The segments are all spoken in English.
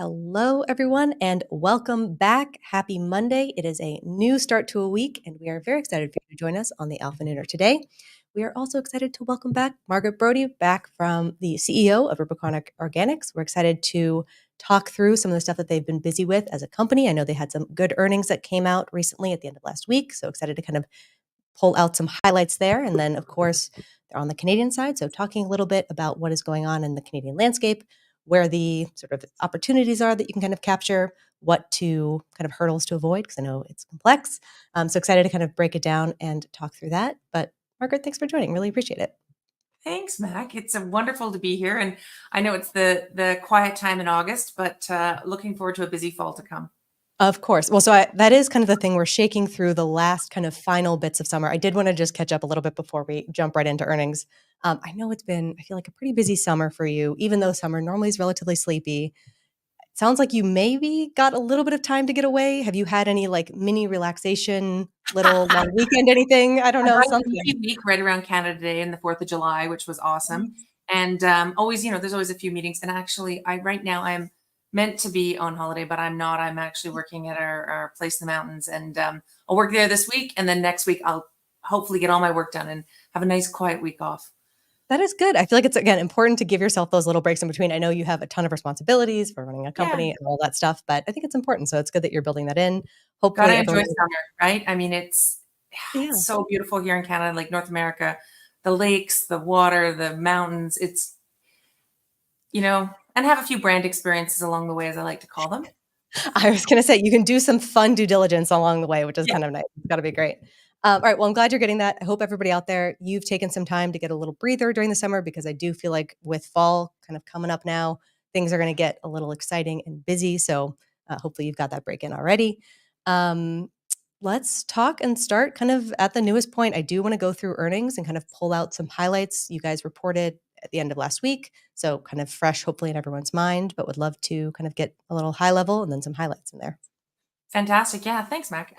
Hello, everyone, and welcome back. Happy Monday. It is a new start to a week, and we are very excited for you to join us on the AlphaNooner today. We are also excited to welcome back Margaret Brodie, back from the CEO of Rubicon Organics. We're excited to talk through some of the stuff that they've been busy with as a company. I know they had some good earnings that came out recently at the end of last week, so excited to kind of pull out some highlights there. And then, of course, they're on the Canadian side, so talking a little bit about what is going on in the Canadian landscape, where the sort of opportunities are that you can kind of capture, what to kind of hurdles to avoid, because I know it's complex. So excited to kind of break it down and talk through that. But Margaret, thanks for joining. Really appreciate it. Thanks, Mac. It's wonderful to be here. And I know it's the quiet time in August, but looking forward to a busy fall to come. Of course. Well, so that is kind of the thing. We're shaking through the last kind of final bits of summer. I did want to just catch up a little bit before we jump right into earnings. I know it's been, I feel like a pretty busy summer for you, even though summer normally is relatively sleepy. It sounds like you maybe got a little bit of time to get away. Have you had any like mini relaxation, little long weekend, anything? I don't know, I something. a week right around Canada Day and the 4th of July, which was awesome. And always, there's always a few meetings. And actually, right now I'm meant to be on holiday, but I'm not. I'm actually working at our place in the mountains, and I'll work there this week. And then next week, I'll hopefully get all my work done and have a nice quiet week off. That is good. I feel like it's, again, important to give yourself those little breaks in between. I know you have a ton of responsibilities for running a company and all that stuff, but I think it's important. So it's good that you're building that in. Hopefully, Gotta enjoy summer, right? I mean, it's yeah. so beautiful here in Canada, like North America, the lakes, the water, the mountains. It's, and have a few brand experiences along the way, as I like to call them. I was going to say, you can do some fun due diligence along the way, which is kind of nice. It's got to be great. All right. Well, I'm glad you're getting that. I hope everybody out there, you've taken some time to get a little breather during the summer, because I do feel like with fall kind of coming up now, things are going to get a little exciting and busy. So hopefully you've got that break in already. Let's talk and start kind of at the newest point. I do want to go through earnings and kind of pull out some highlights you guys reported at the end of last week. So kind of fresh, hopefully in everyone's mind, but would love to kind of get a little high level and then some highlights in there. Fantastic. Yeah. Thanks, Mac.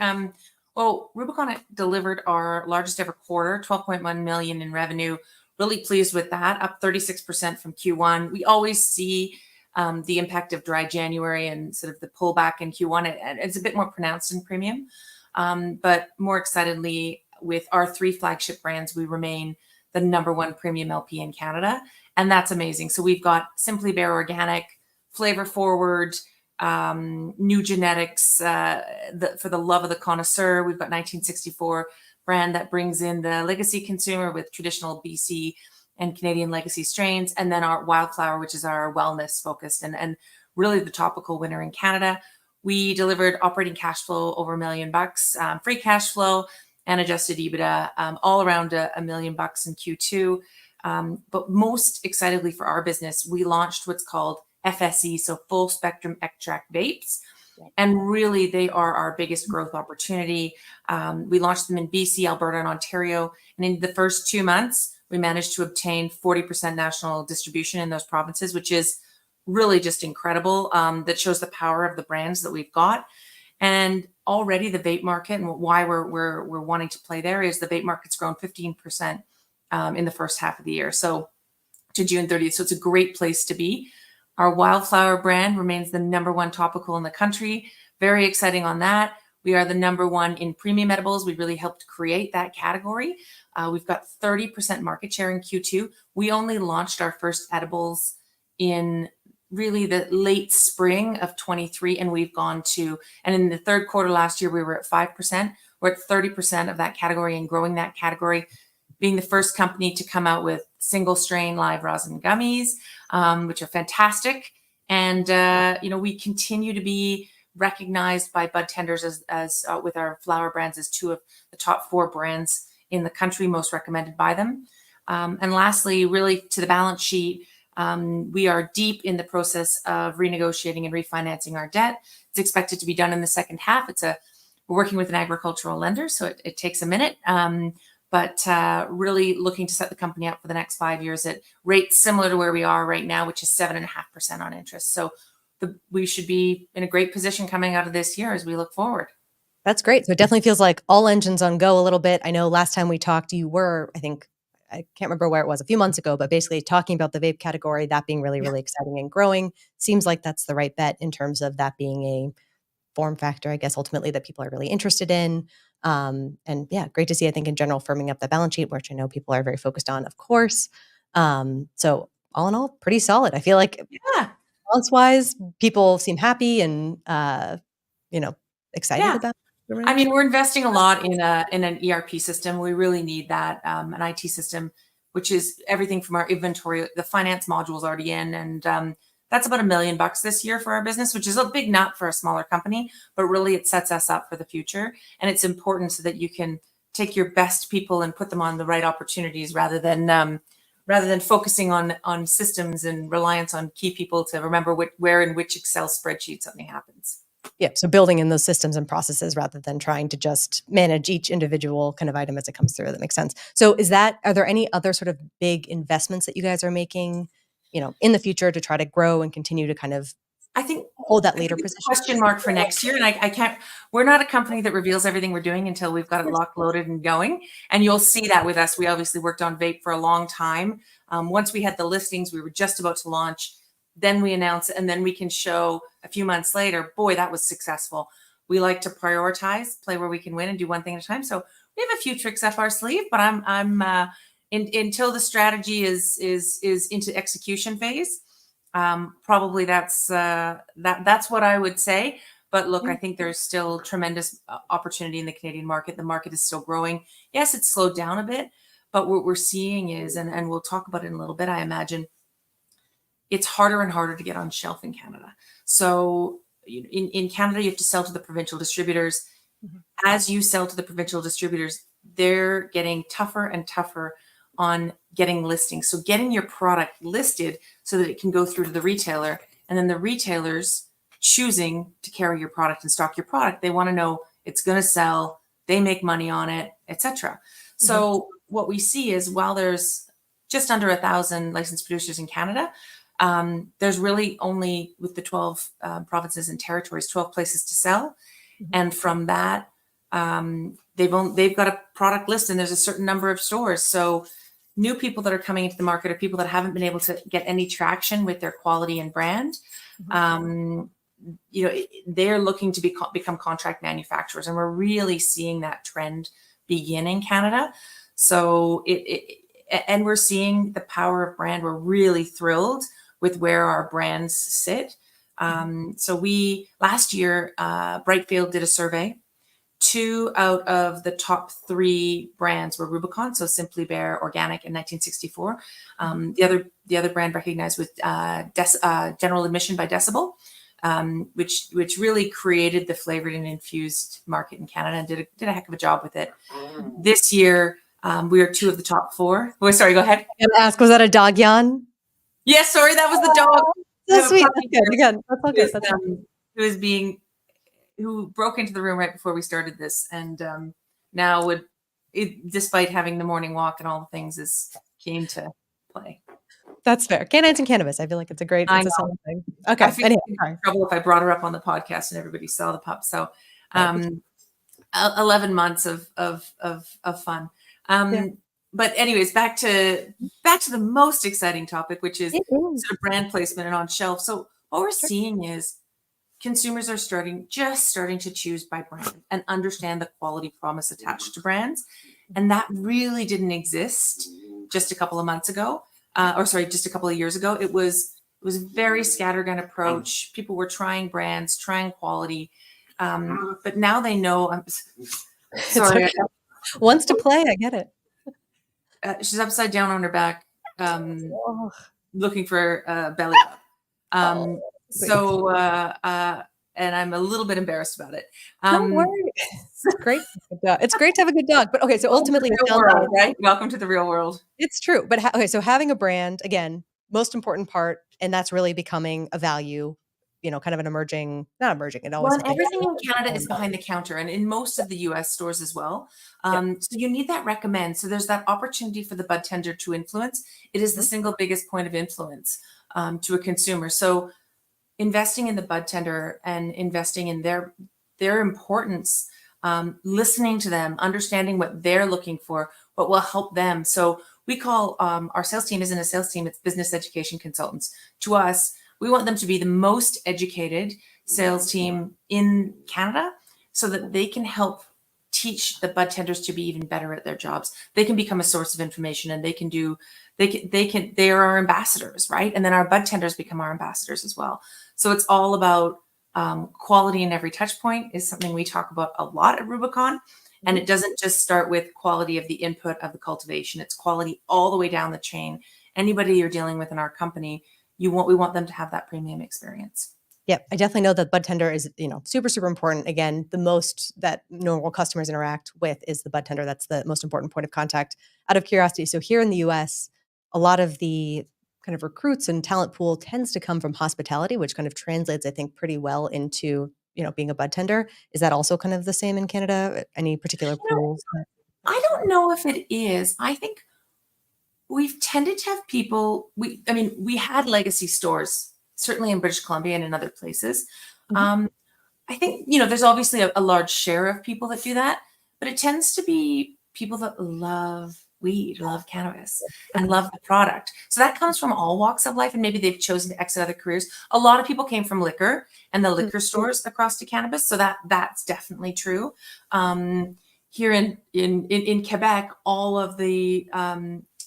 Well, Rubicon delivered our largest ever quarter, 12.1 million in revenue. Really pleased with that, up 36% from Q1. We always see the impact of dry January and sort of the pullback in Q1. It's a bit more pronounced in premium, but more excitedly, with our 3 flagship brands, we remain the #1 premium LP in Canada. And that's amazing. So we've got Simply Bare Organic, Flavor Forward, new genetics for the love of the connoisseur. We've got 1964 brand that brings in the legacy consumer with traditional BC and Canadian legacy strains. And then our Wildflower, which is our wellness focused and really the topical winner in Canada. We delivered operating cash flow over $1 million, free cash flow and adjusted EBITDA, all around $1 million in Q2. But most excitedly for our business, we launched what's called FSE, so full spectrum extract vapes. And really, they are our biggest growth opportunity. We launched them in BC, Alberta, and Ontario. And in the first 2 months, we managed to obtain 40% national distribution in those provinces, which is really just incredible. That shows the power of the brands that we've got. And already the vape market, and why we're wanting to play there, is the vape market's grown 15% in the first half of the year, so to June 30th. So it's a great place to be. Our Wildflower brand remains the #1 topical in the country. Very exciting on that. We are the #1 in premium edibles. We really helped create that category. We've got 30% market share in Q2. We only launched our first edibles in really the late spring of 23, and we've gone to, and in the third quarter last year, we were at 5%. We're at 30% of that category and growing that category, being the first company to come out with single strain live rosin gummies, which are fantastic. And, we continue to be recognized by bud tenders as with our flower brands as 2 of the top 4 brands in the country, most recommended by them. And lastly, really to the balance sheet, we are deep in the process of renegotiating and refinancing our debt. It's expected to be done in the second half. We're working with an agricultural lender, so it takes a minute. But really looking to set the company up for the next 5 years at rates similar to where we are right now, which is 7.5% on interest. So we should be in a great position coming out of this year as we look forward. That's great. So it definitely feels like all engines on go a little bit. I know last time we talked, you were, I think, I can't remember where it was a few months ago, but basically talking about the vape category, that being really, really exciting and growing. Seems like that's the right bet in terms of that being a form factor, I guess, ultimately that people are really interested in. And yeah, great to see, I think, in general, firming up the balance sheet, which I know people are very focused on, of course. So all in all, pretty solid. I feel like Yeah. balance-wise, people seem happy and, excited Yeah. about the I range. mean, we're investing a lot in an ERP system. We really need that, an IT system, which is everything from our inventory. The finance module is already in, and that's about $1 million this year for our business, which is a big nut for a smaller company, but really it sets us up for the future. And it's important so that you can take your best people and put them on the right opportunities rather than focusing on systems and reliance on key people to remember where in which Excel spreadsheet something happens. Yeah, so building in those systems and processes rather than trying to just manage each individual kind of item as it comes through. That makes sense. So are there any other sort of big investments that you guys are making, in the future to try to grow and continue to kind of I think hold that I leader think it's a position? question mark for next year. And I can't, we're not a company that reveals everything we're doing until we've got it locked, loaded and going. And you'll see that with us. We obviously worked on vape for a long time. Once we had the listings, we were just about to launch. Then we announce it, and then we can show a few months later, boy, that was successful. We like to prioritize, play where we can win and do one thing at a time. So we have a few tricks up our sleeve, but until the strategy is into execution phase. Probably that's what I would say. But look, I think there's still tremendous opportunity in the Canadian market. The market is still growing. Yes, it's slowed down a bit, but what we're seeing is, and we'll talk about it in a little bit, I imagine, it's harder and harder to get on shelf in Canada. So in Canada, you have to sell to the provincial distributors. Mm-hmm. As you sell to the provincial distributors, they're getting tougher and tougher on getting listings. So getting your product listed so that it can go through to the retailer, and then the retailers choosing to carry your product and stock your product. They want to know it's going to sell, they make money on it, etc. So what we see is, while there's just under 1,000 licensed producers in Canada, there's really only, with the 12 provinces and territories, 12 places to sell. Mm-hmm. And from that, they've got a product list, and there's a certain number of stores. So new people that are coming into the market are people that haven't been able to get any traction with their quality and brand. Mm-hmm. They're looking to become contract manufacturers, and we're really seeing that trend begin in Canada. So and we're seeing the power of brand. We're really thrilled with where our brands sit. So last year, Brightfield did a survey. 2 out of the top 3 brands were Rubicon, so Simply Bare, Organic, and 1964. The other brand recognized with General Admission by Decibel, which really created the flavored and infused market in Canada, and did a heck of a job with it. This year, we are 2 of the top 4. Oh, sorry, go ahead. I'm going to ask, was that a dog yawn? Yes, sorry, that was the dog. So sweet. Again, that's all good. Who broke into the room right before we started this, and now despite having the morning walk and all the things, came to play. That's fair. Canines and cannabis. I feel like it's a solid thing. Okay. I feel in trouble if I brought her up on the podcast and everybody saw the pup. So 11 months of fun. But anyways, back to the most exciting topic, which is sort of brand placement and on shelf. So what we're seeing is consumers are starting to choose by brand and understand the quality promise attached to brands. And that really didn't exist just a couple of months ago, just a couple of years ago. It was a very scattergun approach. People were trying brands, trying quality. But now they know. Sorry. Okay. Wants to play. I get it. She's upside down on her back, looking for a belly rub. And I'm a little bit embarrassed about it. Don't worry. It's great. It's great to have a good dog. But okay, so ultimately, right? Welcome to the real world. It's true. But so having a brand, again, most important part, and that's really becoming a value, kind of an not emerging. It always. Well, everything in Canada is behind the counter, and in most of the US stores as well. So you need that recommend. So there's that opportunity for the bud tender to influence. It is the single biggest point of influence to a consumer. So investing in the bud tender and investing in their importance, listening to them, understanding what they're looking for, but we'll help them. So we call our sales team isn't a sales team, it's business education consultants. To us, we want them to be the most educated sales team in Canada so that they can help teach the bud tenders to be even better at their jobs. They can become a source of information, and they are our ambassadors, right? And then our bud tenders become our ambassadors as well. So it's all about quality in every touch point is something we talk about a lot at Rubicon. And it doesn't just start with quality of the input of the cultivation. It's quality all the way down the chain. Anybody you're dealing with in our company, we want them to have that premium experience. Yep, I definitely know that bud tender is, super, super important. Again, the most that normal customers interact with is the bud tender. That's the most important point of contact. Out of curiosity, so here in the US, a lot of the kind of recruits and talent pool tends to come from hospitality, which kind of translates, I think, pretty well into, being a bud tender. Is that also kind of the same in Canada? Any particular pools? I don't know if it is. I think we've tended to have people, we had legacy stores, certainly in British Columbia and in other places. Mm-hmm. I think, there's obviously a large share of people that do that, but it tends to be people that love weed, love cannabis, and love the product. So that comes from all walks of life, and maybe they've chosen to exit other careers. A lot of people came from liquor and the liquor stores across to cannabis, so that's definitely true. Here in Quebec, all of the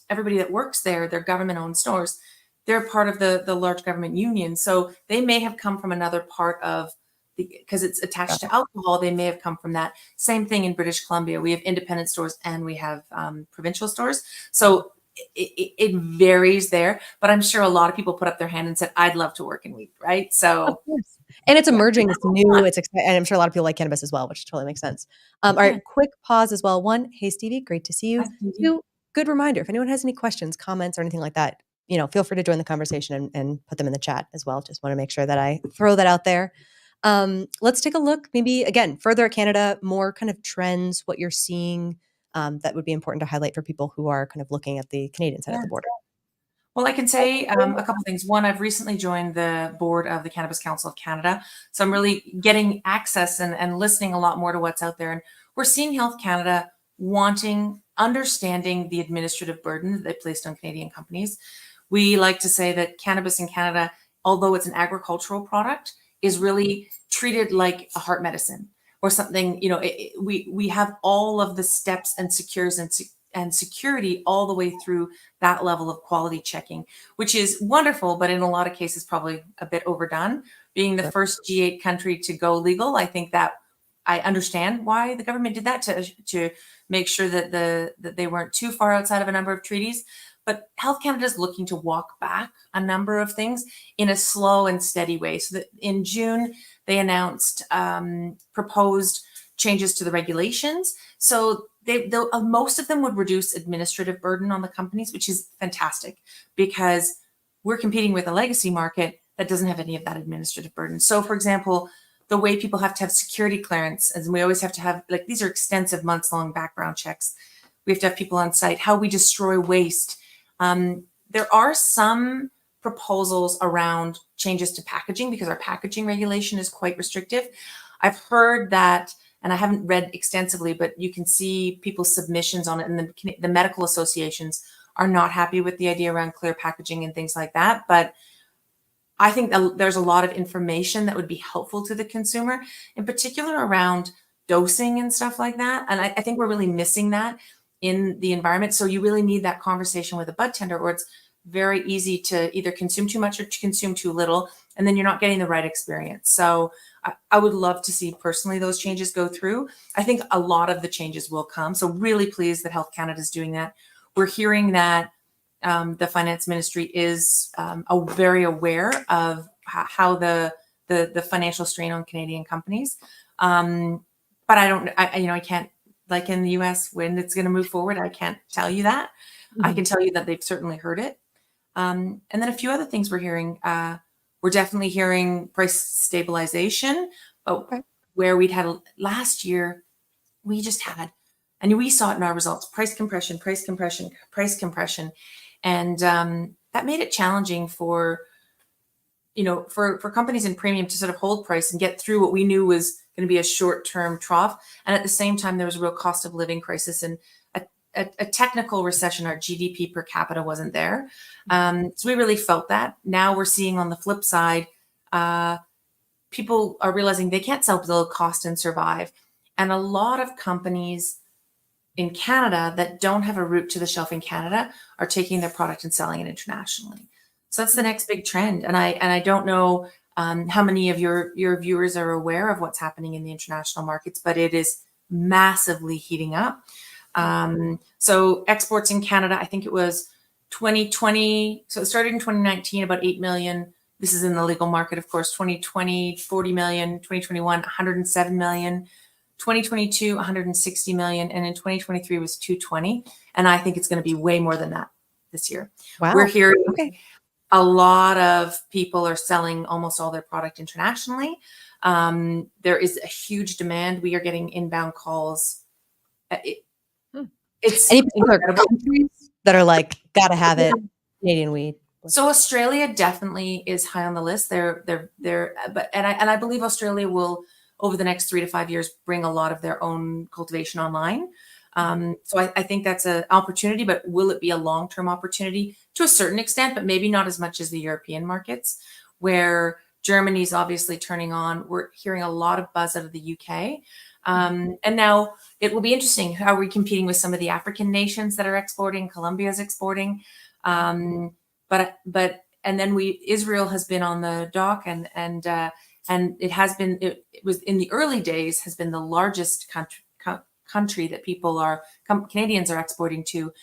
everybody that works there, they're government-owned stores. They're part of the large government union, so they may have come from another part of because it's attached to alcohol, they may have come from that. Same thing in British Columbia. We have independent stores and we have provincial stores. So it varies there, but I'm sure a lot of people put up their hand and said, I'd love to work in weed, right? So, and it's emerging, it's new, it's exciting, and I'm sure a lot of people like cannabis as well, which totally makes sense. All right, quick pause as well. One, hey, Stevie, great to see you. Two, good reminder, if anyone has any questions, comments, or anything like that, feel free to join the conversation and put them in the chat as well. Just want to make sure that I throw that out there. Let's take a look, maybe again, further at Canada, more kind of trends, what you're seeing that would be important to highlight for people who are kind of looking at the Canadian side of the border. Well, I can say a couple things. One, I've recently joined the board of the Cannabis Council of Canada. So I'm really getting access and listening a lot more to what's out there. And we're seeing Health Canada understanding the administrative burden that they placed on Canadian companies. We like to say that cannabis in Canada, although it's an agricultural product, is really treated like a heart medicine or something. We have all of the steps and security all the way through that level of quality checking, which is wonderful, but in a lot of cases probably a bit overdone. Being the first G8 country to go legal, I think that I understand why the government did that to make sure that they weren't too far outside of a number of treaties. But Health Canada is looking to walk back a number of things in a slow and steady way. So that in June, they announced proposed changes to the regulations. So most of them would reduce administrative burden on the companies, which is fantastic because we're competing with a legacy market that doesn't have any of that administrative burden. So, for example, the way people have to have security clearance, and we always have to have, these are extensive months-long background checks. We have to have people on site, how we destroy waste. There are some proposals around changes to packaging because our packaging regulation is quite restrictive. I've heard that, and I haven't read extensively, but you can see people's submissions on it, and the medical associations are not happy with the idea around clear packaging and things like that. But I think that there's a lot of information that would be helpful to the consumer, in particular around dosing and stuff like that. And I think we're really missing that in the environment. So you really need that conversation with a bud tender, or it's very easy to either consume too much or to consume too little, and then you're not getting the right experience. So I would love to see personally those changes go through. I think a lot of the changes will come. So really pleased that Health Canada is doing that. We're hearing that the finance ministry is very aware of how the financial strain on Canadian companies. But I can't, like in the US, when it's going to move forward, I can't tell you that. Mm-hmm. I can tell you that they've certainly heard it. And then a few other things we're hearing. We're definitely hearing price stabilization, but where we'd had last year, we just had, and we saw it in our results, price compression. And that made it challenging for companies in premium to sort of hold price and get through what we knew was going to be a short-term trough. And at the same time, there was a real cost of living crisis. And a technical recession. Our GDP per capita wasn't there. So we really felt that. Now we're seeing on the flip side, people are realizing they can't sell below cost and survive. And a lot of companies in Canada that don't have a route to the shelf in Canada are taking their product and selling it internationally. So that's the next big trend. And I don't know how many of your viewers are aware of what's happening in the international markets, but it is massively heating up. So exports in Canada, I think it was 2020. So it started in 2019, about 8 million. This is in the legal market, of course. 2020, 40 million. 2021, 107 million. 2022, 160 million. And in 2023 was 220. And I think it's going to be way more than that this year. Wow. We're hearing a lot of people are selling almost all their product internationally. There is a huge demand. We are getting inbound calls. It's any particular countries that are like, gotta have it, Canadian weed? So Australia definitely is high on the list. But I believe Australia will, over the next 3 to 5 years, bring a lot of their own cultivation online. So I think that's an opportunity, but will it be a long-term opportunity? To a certain extent, but maybe not as much as the European markets, where Germany's obviously turning on. We're hearing a lot of buzz out of the UK. And now it will be interesting. How are we competing with some of the African nations that are exporting? Colombia's exporting. But and then Israel has been on the dock, and it has been, it was in the early days, has been the largest country that Canadians are exporting to.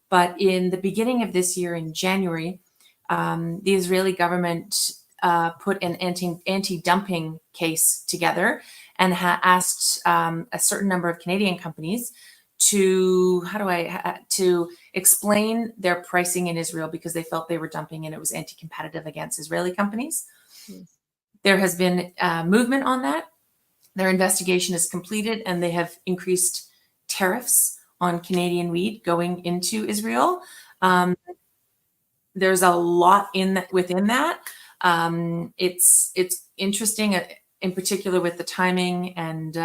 But in the beginning of this year, in January, the Israeli government put an anti-dumping case together and asked a certain number of Canadian companies to explain their pricing in Israel, because they felt they were dumping and it was anti-competitive against Israeli companies. There has been movement on that. Their investigation is completed, and they have increased tariffs on Canadian weed going into Israel. There's a lot within that. It's interesting, in particular with the timing, and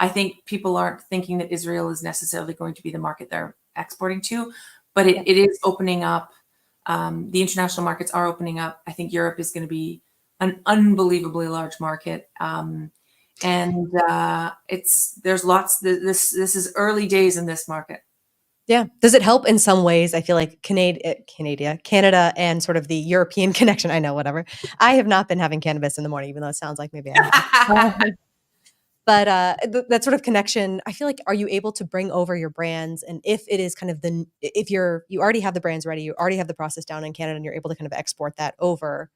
I think people aren't thinking that Israel is necessarily going to be the market they're exporting to, but it is opening up. The international markets are opening up. I think Europe is going to be an unbelievably large market. And there's lots, this is early days in this market. Yeah. Does it help in some ways? I feel like Canada and sort of the European connection. I know, whatever. I have not been having cannabis in the morning, even though it sounds like maybe I have. But that sort of connection, I feel like, are you able to bring over your brands? And if it is kind of if you already have the brands ready, you already have the process down in Canada, and you're able to kind of export that over,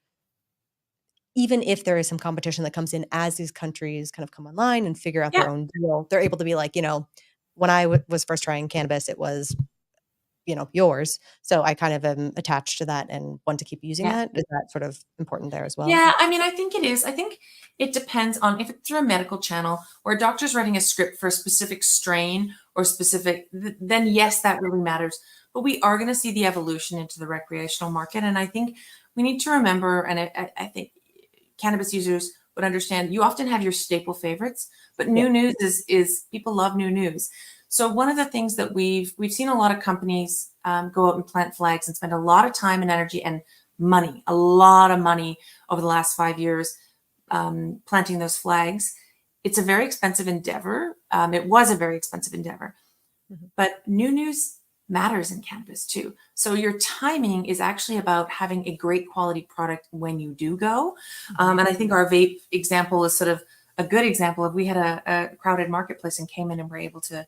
even if there is some competition that comes in as these countries kind of come online and figure out their own deal, they're able to be like, when I was first trying cannabis, it was, yours. So I kind of am attached to that and want to keep using that. Is that sort of important there as well? Yeah, I mean, I think it is. I think it depends on if it's through a medical channel or a doctor's writing a script for a specific strain or then yes, that really matters. But we are going to see the evolution into the recreational market. And I think we need to remember, and I think cannabis users would understand, you often have your staple favorites, but new news is people love new news. So one of the things that we've seen a lot of companies go out and plant flags and spend a lot of time and energy and money, a lot of money over the last 5 years planting those flags. It's a very expensive endeavor. It was a very expensive endeavor, but new news matters in cannabis too. So your timing is actually about having a great quality product when you do go. And I think our vape example is sort of a good example of, we had a crowded marketplace and came in and were able to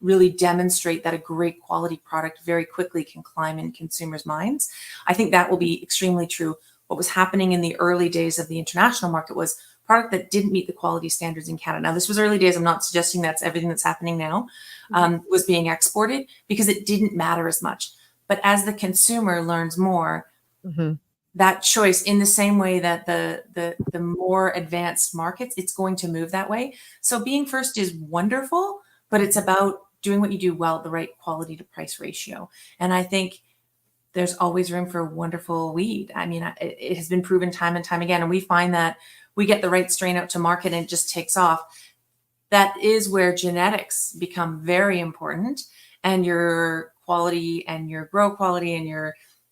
really demonstrate that a great quality product very quickly can climb in consumers' minds. I think that will be extremely true. What was happening in the early days of the international market was product that didn't meet the quality standards in Canada. Now, this was early days. I'm not suggesting that's everything that's happening now, was being exported because it didn't matter as much. But as the consumer learns more, that choice, in the same way that the more advanced markets, it's going to move that way. So being first is wonderful, but it's about doing what you do well at the right quality to price ratio. And I think there's always room for wonderful weed. I mean, it has been proven time and time again. And we find that we get the right strain out to market and it just takes off. That is where genetics become very important. and your quality and your grow quality and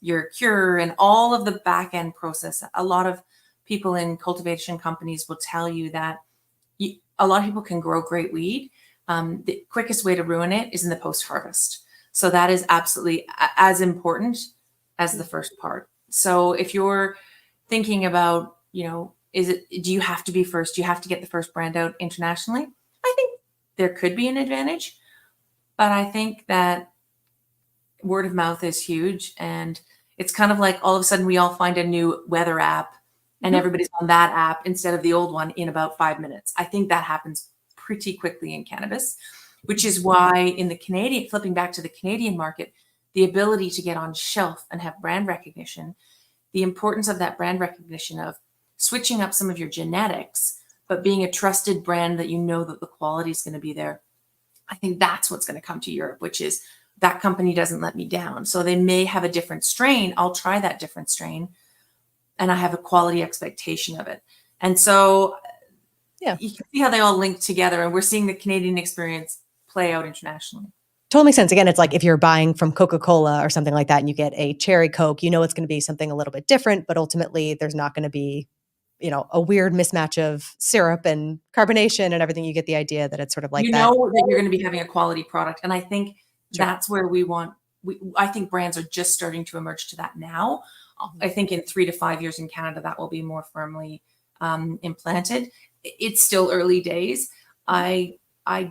your cure and all of the back end process. A lot of people in cultivation companies will tell you that a lot of people can grow great weed. The quickest way to ruin it is in the post harvest. So that is absolutely as important as the first part. So if you're thinking about, do you have to be first? Do you have to get the first brand out internationally? I think there could be an advantage, but I think that word of mouth is huge. And it's kind of like all of a sudden we all find a new weather app and everybody's on that app instead of the old one in about 5 minutes. I think that happens pretty quickly in cannabis, which is why in the Canadian, flipping back to the Canadian market, the ability to get on shelf and have brand recognition, the importance of that brand recognition of switching up some of your genetics, but being a trusted brand that you know that the quality is going to be there. I think that's what's going to come to Europe, which is that company doesn't let me down. So they may have a different strain. I'll try that different strain, and I have a quality expectation of it. And so you can see how they all link together, and we're seeing the Canadian experience play out internationally. Totally makes sense. Again, it's like if you're buying from Coca-Cola or something like that and you get a cherry Coke, it's going to be something a little bit different, but ultimately there's not going to be, a weird mismatch of syrup and carbonation and everything. You get the idea that it's sort of like that. That you're going to be having a quality product. And I think that's where I think brands are just starting to emerge to that now. I think in 3 to 5 years in Canada, that will be more firmly implanted. It's still early days. I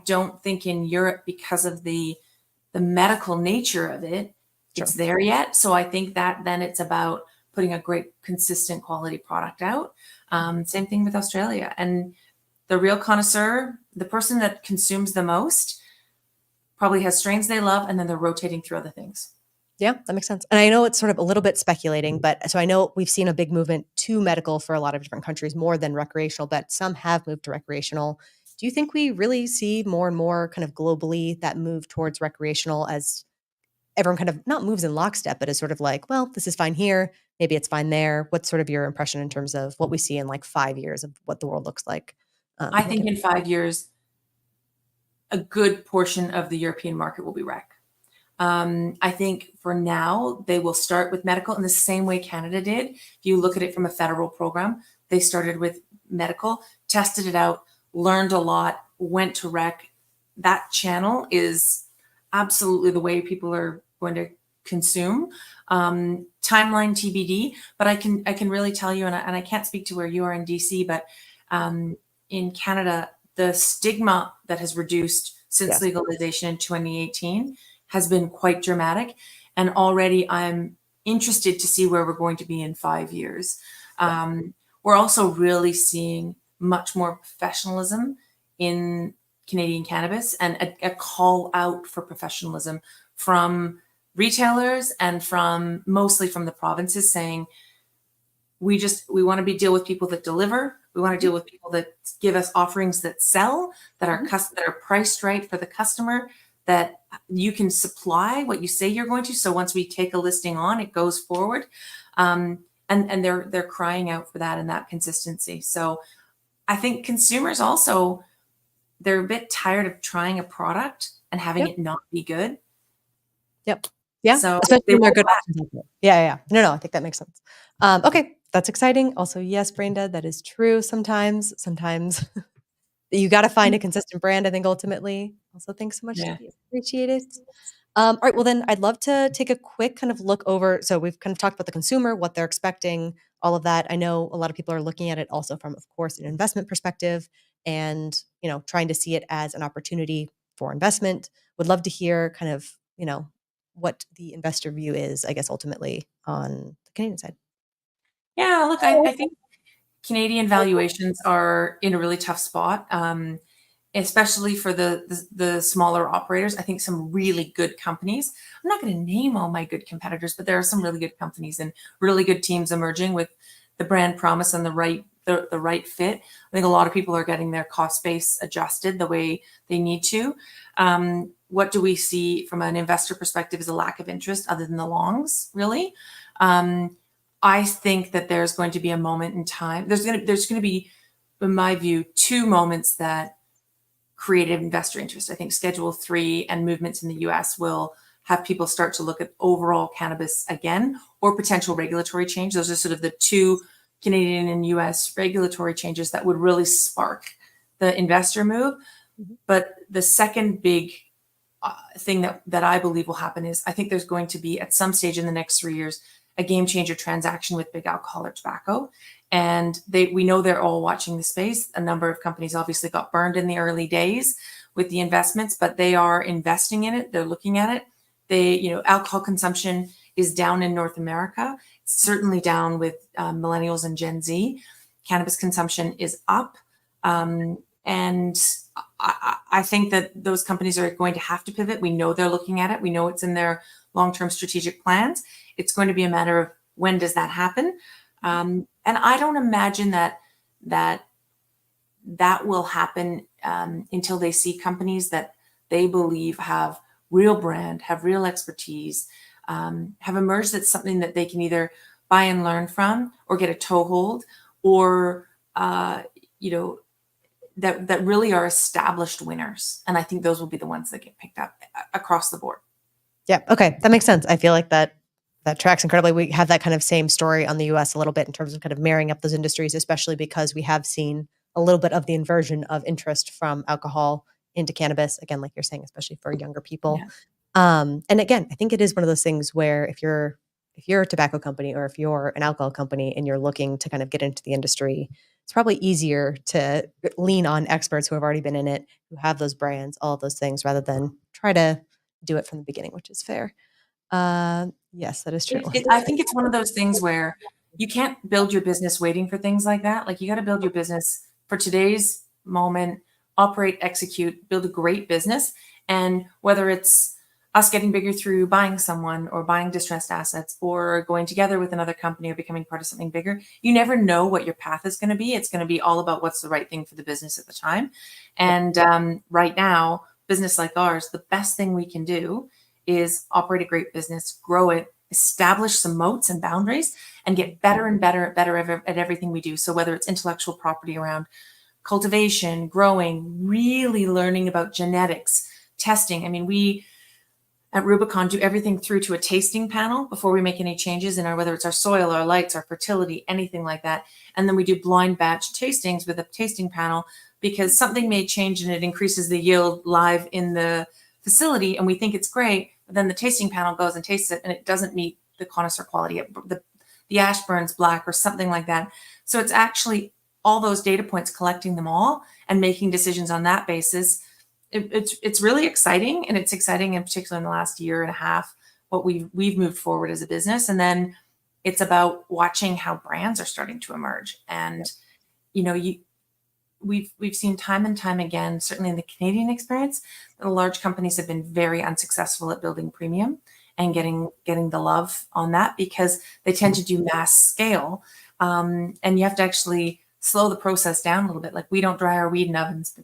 don't think in Europe, because of the medical nature of it, it's there yet. So I think that then it's about putting a great, consistent quality product out. Same thing with Australia. And the real connoisseur, the person that consumes the most, probably has strains they love, and then they're rotating through other things. Yeah, that makes sense. And I know it's sort of a little bit speculating, but so I know we've seen a big movement to medical for a lot of different countries, more than recreational, but some have moved to recreational. Do you think we really see more and more kind of globally that move towards recreational as everyone kind of not moves in lockstep, but is sort of like, well, this is fine here, maybe it's fine there? What's sort of your impression in terms of what we see in like 5 years of what the world looks like? I think in 5 years, a good portion of the European market will be rec. I think for now, they will start with medical in the same way Canada did. If you look at it from a federal program, they started with medical, tested it out, learned a lot, went to rec. That channel is absolutely the way people are going to consume. Timeline TBD, but I can really tell you, and I can't speak to where you are in DC, but in Canada, the stigma that has reduced since legalization in 2018 has been quite dramatic. And already I'm interested to see where we're going to be in 5 years. We're also really seeing much more professionalism in Canadian cannabis, and a call out for professionalism from retailers and mostly from the provinces, saying, we want to deal with people that deliver. We want to deal with people that give us offerings that sell, that are priced right for the customer, that you can supply what you say you're going to. So once we take a listing on, it goes forward. And they're crying out for that and that consistency. So I think consumers also, they're a bit tired of trying a product and having it not be good. Yep. Yeah. So especially when they're good options. Yeah. No, I think that makes sense. Okay. That's exciting. Also, yes, brain dead. That is true. Sometimes you got to find a consistent brand, I think, ultimately. Also, thanks so much. Yeah. Appreciate it. All right. Well, then I'd love to take a quick kind of look over. So we've kind of talked about the consumer, what they're expecting, all of that. I know a lot of people are looking at it also from, of course, an investment perspective and, trying to see it as an opportunity for investment. Would love to hear kind of, what the investor view is, I guess, ultimately on the Canadian side. Yeah, look, I think Canadian valuations are in a really tough spot, especially for the smaller operators. I think some really good companies, I'm not going to name all my good competitors, but there are some really good companies and really good teams emerging with the brand promise and the right fit. I think a lot of people are getting their cost base adjusted the way they need to. What do we see from an investor perspective is a lack of interest other than the longs, really. I think that there's going to be a moment in time. There's going to be, in my view, 2 moments that creative investor interest. I think Schedule 3 and movements in the US will have people start to look at overall cannabis again, or potential regulatory change. Those are sort of the two Canadian and US regulatory changes that would really spark the investor move. But the second big thing that I believe will happen is I think there's going to be at some stage in the next 3 years a game changer transaction with big alcohol or tobacco. And we know they're all watching the space. A number of companies obviously got burned in the early days with the investments, but they are investing in it. They're looking at it. Alcohol consumption is down in North America. It's certainly down with millennials and Gen Z. Cannabis consumption is up. And I think that those companies are going to have to pivot. We know they're looking at it. We know it's in their long-term strategic plans. It's going to be a matter of when does that happen? And I don't imagine that will happen until they see companies that they believe have real brand, have real expertise, have emerged that's something that they can either buy and learn from or get a toehold, or that really are established winners. And I think those will be the ones that get picked up across the board. Yeah. Okay. That makes sense. I feel like that tracks incredibly. We have that kind of same story on the US a little bit in terms of kind of marrying up those industries, especially because we have seen a little bit of the inversion of interest from alcohol into cannabis. Again, like you're saying, especially for younger people. Yeah. And again, I think it is one of those things where if you're a tobacco company or if you're an alcohol company and you're looking to kind of get into the industry, it's probably easier to lean on experts who have already been in it, who have those brands, all of those things, rather than try to do it from the beginning, which is fair. Yes, that is true. I think it's one of those things where you can't build your business waiting for things like that. Like, you got to build your business for today's moment, operate, execute, build a great business. And whether it's us getting bigger through buying someone or buying distressed assets or going together with another company or becoming part of something bigger, you never know what your path is going to be. It's going to be all about what's the right thing for the business at the time. And right now, business like ours, the best thing we can do is operate a great business, grow it, establish some moats and boundaries, and get better and better at everything we do. So whether it's intellectual property around cultivation, growing, really learning about genetics, testing. I mean, we at Rubicon do everything through to a tasting panel before we make any changes in whether it's our soil, our lights, our fertility, anything like that. And then we do blind batch tastings with a tasting panel, because something may change and it increases the yield live in the facility and we think it's great, but then the tasting panel goes and tastes it and it doesn't meet the connoisseur quality. The ash burns black or something like that. So it's actually all those data points, collecting them all and making decisions on that basis. It's really exciting, and it's exciting in particular in the last year and a half what we've moved forward as a business. And then it's about watching how brands are starting to emerge. And we've seen time and time again, certainly in the Canadian experience, the large companies have been very unsuccessful at building premium and getting the love on that, because they tend to do mass scale, and you have to actually slow the process down a little bit. Like, we don't dry our weed in ovens.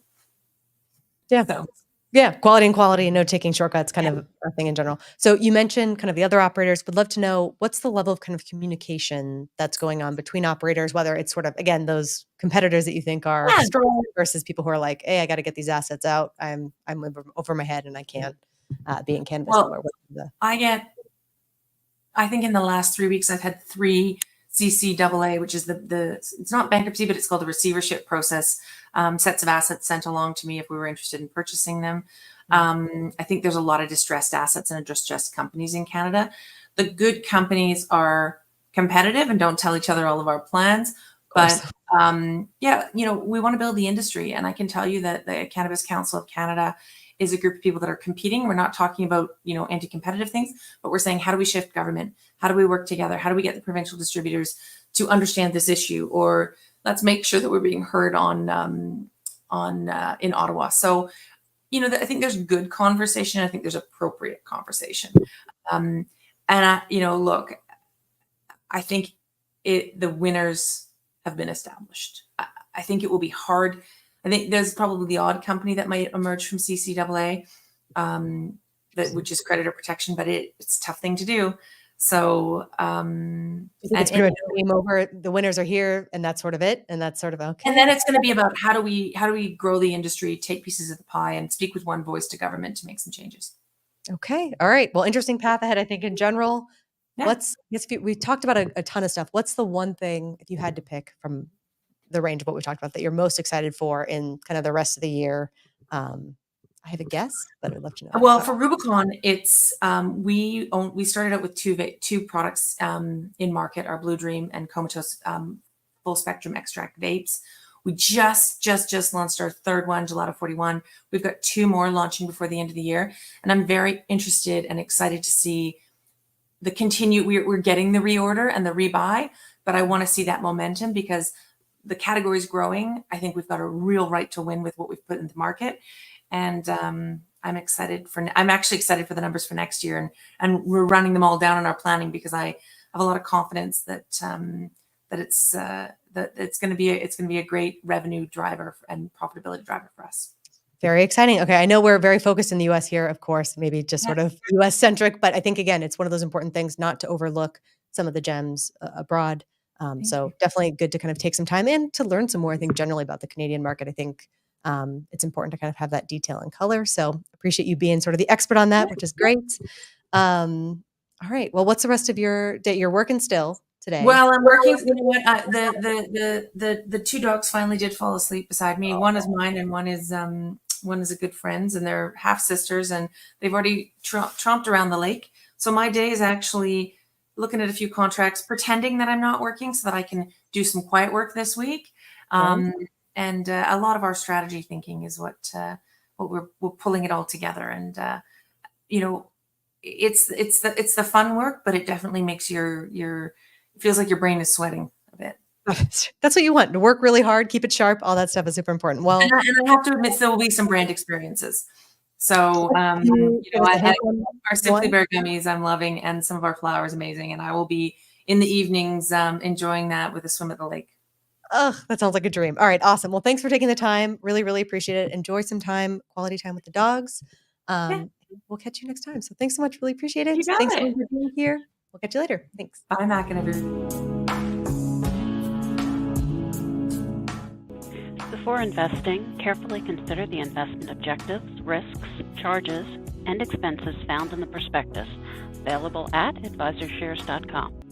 Yeah. So. Yeah. Quality and no taking shortcuts, kind of a thing in general. So you mentioned kind of the other operators. Would love to know, what's the level of kind of communication that's going on between operators, whether it's sort of, again, those competitors that you think are strong versus people who are like, hey, I got to get these assets out. I'm over my head and I can't be in cannabis. Well, I think in the last 3 weeks, I've had 3 CCAA, which is it's not bankruptcy, but it's called the receivership process, sets of assets sent along to me if we were interested in purchasing them. I think there's a lot of distressed assets and distressed companies in Canada. The good companies are competitive and don't tell each other all of our plans. But we want to build the industry. And I can tell you that the Cannabis Council of Canada is a group of people that are competing. We're not talking about, anti-competitive things, but we're saying, how do we shift government? How do we work together? How do we get the provincial distributors to understand this issue? Or let's make sure that we're being heard in Ottawa. So, I think there's good conversation. I think there's appropriate conversation. Look, I think the winners have been established. I think it will be hard. I think there's probably the odd company that might emerge from CCAA, which is creditor protection, but it's a tough thing to do. So, You think it's pretty much game over, the winners are here, and that's sort of it, and that's sort of okay. and then it's going to be about how do we grow the industry, take pieces of the pie, and speak with one voice to government to make some changes. Okay. All right. Well, interesting path ahead, I think, in general. Yeah. We talked about a ton of stuff. What's the one thing, if you had to pick from the range of what we talked about, that you're most excited for in kind of the rest of the year? I have a guess, but I'd love to know. Well, for Rubicon, it's we started out with two products in market, our Blue Dream and Comatose full spectrum extract vapes. We just launched our third one, Gelato 41. We've got two more launching before the end of the year, and I'm very interested and excited to see the continue. We're getting the reorder and the rebuy, but I want to see that momentum because the category is growing. I think we've got a real right to win with what we've put in the market. And I'm actually excited for the numbers for next year, and we're running them all down in our planning because I have a lot of confidence that it's going to be a great revenue driver and profitability driver for us. Very exciting. Okay, I know we're very focused in the U.S. here, of course, maybe just sort of U.S. centric, but I think again, it's one of those important things not to overlook some of the gems abroad. So definitely good to kind of take some time in to learn some more. I think generally about the Canadian market. I think it's important to kind of have that detail and color. So appreciate you being sort of the expert on that, which is great. All right. Well, what's the rest of your day? You're working still today. Well, I'm working. You know what? The two dogs finally did fall asleep beside me. One is mine, and one is a good friend's, and they're half sisters, and they've already tromped around the lake. So my day is actually looking at a few contracts, pretending that I'm not working so that I can do some quiet work this week. And a lot of our strategy thinking is what we're pulling it all together. And it's the fun work, but it definitely makes it feels like your brain is sweating a bit. That's what you want, to work really hard, keep it sharp. All that stuff is super important. Well, and I have to admit, there will be some brand experiences. So, our Simply Bare gummies I'm loving, and some of our flour is amazing. And I will be in the evenings enjoying that with a swim at the lake. Oh, that sounds like a dream. All right. Awesome. Well, thanks for taking the time. Really, really appreciate it. Enjoy some quality time with the dogs. We'll catch you next time. So thanks so much. Really appreciate it. Thanks for being here. We'll catch you later. Thanks. Bye, Mac and everyone. Before investing, carefully consider the investment objectives, risks, charges, and expenses found in the prospectus, available at AdvisorShares.com.